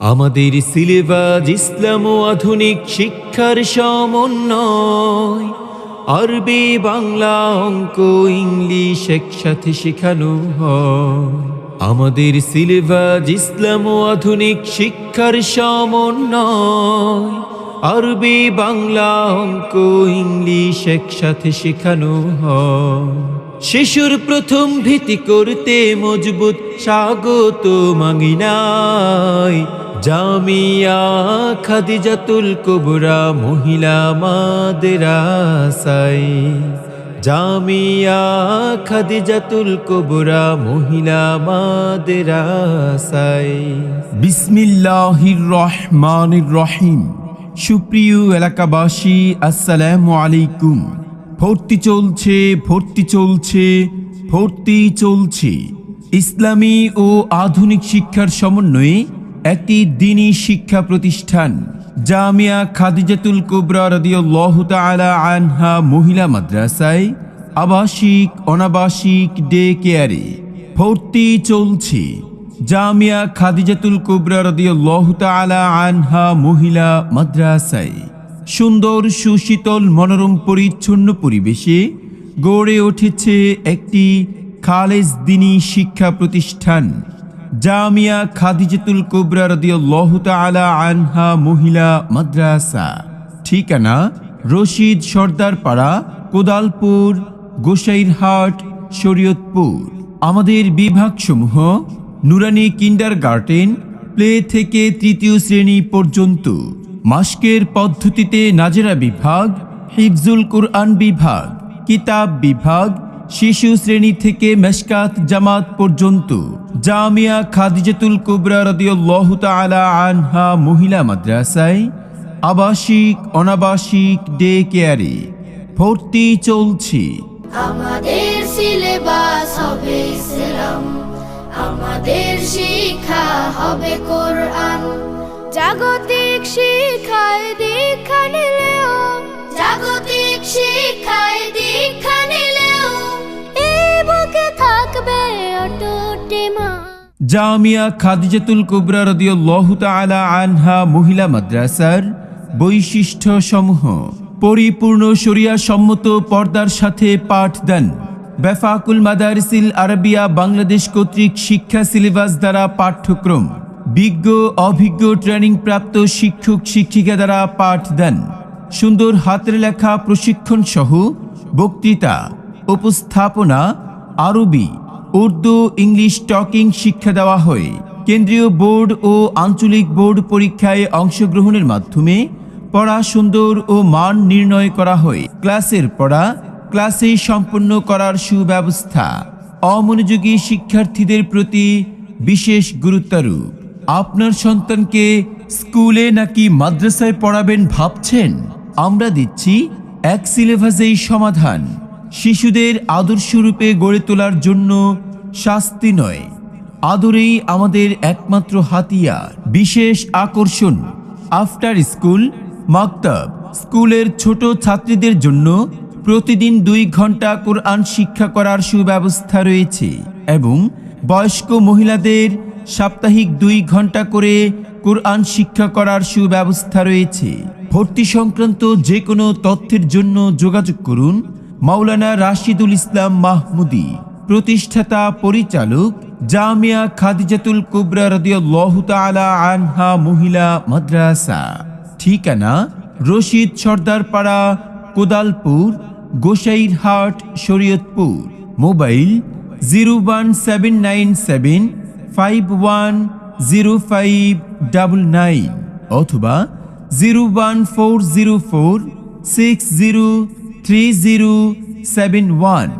আমাদের সিলেবাস ইসলাম ও আধুনিক শিক্ষার সমন্বয়। আরবি, বাংলা, অঙ্ক, ইংলিশ একসাথে শেখানো হয়। আমাদের সিলেবাস ইসলাম ও আধুনিক শিক্ষার সমন্বয়। আরবি, বাংলা, অঙ্ক, ইংলিশ একসাথে শেখানো হয়। শিশুর প্রথম ভীতি করতে মজবুত স্বাগত মাঙ্গিনাই জামিয়া খাদিজাতুল কুবরা মহিলা মাদ্রাসায়। জামিয়া খাদিজাতুল কুবরা মহিলা মাদ্রাসায়। বিসমিল্লাহির রহমানির রহিম। সুপ্রিয় এলাকাবাসী, আসসালামু আলাইকুম। ভর্তি চলছে ইসলামী ও আধুনিক শিক্ষার সমন্বয়ে একটি দ্বীনী শিক্ষা প্রতিষ্ঠান জামিয়া খাদিজাতুল কুবরা রাদিয়াল্লাহু তাআলা আনহা মহিলা মাদ্রাসায় আবাসিক অনাবাসিক ডে কেয়ারে ভর্তি চলছে। জামিয়া খাদিজাতুল কুবরা রাদিয়াল্লাহু তাআলা আনহা মহিলা মাদ্রাসায় সুন্দর সুশীতল মনোরম পরিচ্ছন্ন পরিবেশে গড়ে উঠেছে একটি খালেস দ্বীনী শিক্ষা প্রতিষ্ঠান জামিয়া খাদিজাতুল কুবরা রাদিয়াল্লাহু তাআলা আনহা মহিলা মাদ্রাসা। ঠিকানা: রশিদ সর্দার পাড়া, কোদালপুর, গোসাইরহাট, শরীয়তপুর। আমাদের বিভাগসমূহ: নুরানি কিন্ডারগার্টেন, প্লে থেকে তৃতীয় শ্রেণী পর্যন্ত, মাস্কের পদ্ধতিতে নাজেরা বিভাগ, হিফজুল কুরআন বিভাগ, কিতাব বিভাগ, শিশু শ্রেণী থেকে মেশকাত জামাত পর্যন্ত। জামিয়া খাদিজাতুল কুবরা রাদিয়াল্লাহু তাআলা আনহা মহিলা মাদ্রাসায় আবাসিক অনাবাসিক ডে কেয়ারে ভর্তি চলছে। আমাদের সিলেবাস হবে ইসলাম, আমাদের শিক্ষা হবে কোরআন। জাগতিক শিক্ষায় দীক্ষা নিলেও, জাগতিক শিক্ষায় দীক্ষা নিলেও এই বুকে থাকবে অটুট ঈমান। জামিয়া খাদিজাতুল কুবরা রাদিয়াল্লাহু তাআলা আনহা মহিলা মাদ্রাসার বৈশিষ্ট্য সমূহ: পরিপূর্ণ শরিয়া সম্মত পর্দার সাথে পাঠদান, বেফাকুল মাদারিসিল আরবিয়া বাংলাদেশ কর্তৃক শিক্ষা সিলেবাস দ্বারা পাঠ্যক্রম, বিজ্ঞ অভিজ্ঞ ট্রেনিং প্রাপ্ত শিক্ষক শিক্ষিকা দ্বারা পাঠদান, সুন্দর হাতের লেখা প্রশিক্ষণ সহ বক্তৃতা, উপস্থাপনা, আরবি, উর্দু, ইংলিশ টকিং শিক্ষা দেওয়া হয়। কেন্দ্রীয় বোর্ড ও আঞ্চলিক বোর্ড পরীক্ষায় অংশগ্রহণের মাধ্যমে পড়া সুন্দর ও মান নির্ণয় করা হয়। ক্লাসের পড়া ক্লাসেই সম্পন্ন করার সুব্যবস্থা। অমনোযোগী শিক্ষার্থীদের প্রতি বিশেষ গুরুত্বারোপ। আপনার সন্তানকে স্কুলে নাকি মাদ্রাসায় পড়াবেন ভাবছেন? আমরা দিচ্ছি এক সিলেবাসেই সমাধান। শিশুদের আদর্শরূপে গড়ে তোলার জন্য শাস্তি নয়, আদরেই আমাদের একমাত্র হাতিয়ার। বিশেষ আকর্ষণ: আফটার স্কুল মাকতাব। স্কুলের ছোট ছাত্রীদের জন্য প্রতিদিন 2 ঘন্টা কোরআন শিক্ষা করার সুব্যবস্থা রয়েছে এবং বয়স্ক মহিলাদের সাপ্তাহিক 2 ঘন্টা করে কোরআন শিক্ষা করার সুব্যবস্থা রয়েছে। ভর্তি সংক্রান্ত যে কোনো তথ্যের জন্য যোগাযোগ করুন মাওলানা রাশিদুল ইসলাম মাহমুদী, প্রতিষ্ঠাতা পরিচালক, জামিয়া খাদিজাতুল কুবরা রাদিয়াল্লাহু তাআলা আনহা মহিলা মাদ্রাসা। ঠিকানা: রশিদ সর্দার পাড়া, কোদালপুর, গোসাইরহাট, শরীয়তপুর। মোবাইল 01797510599 অথবা 01404603071।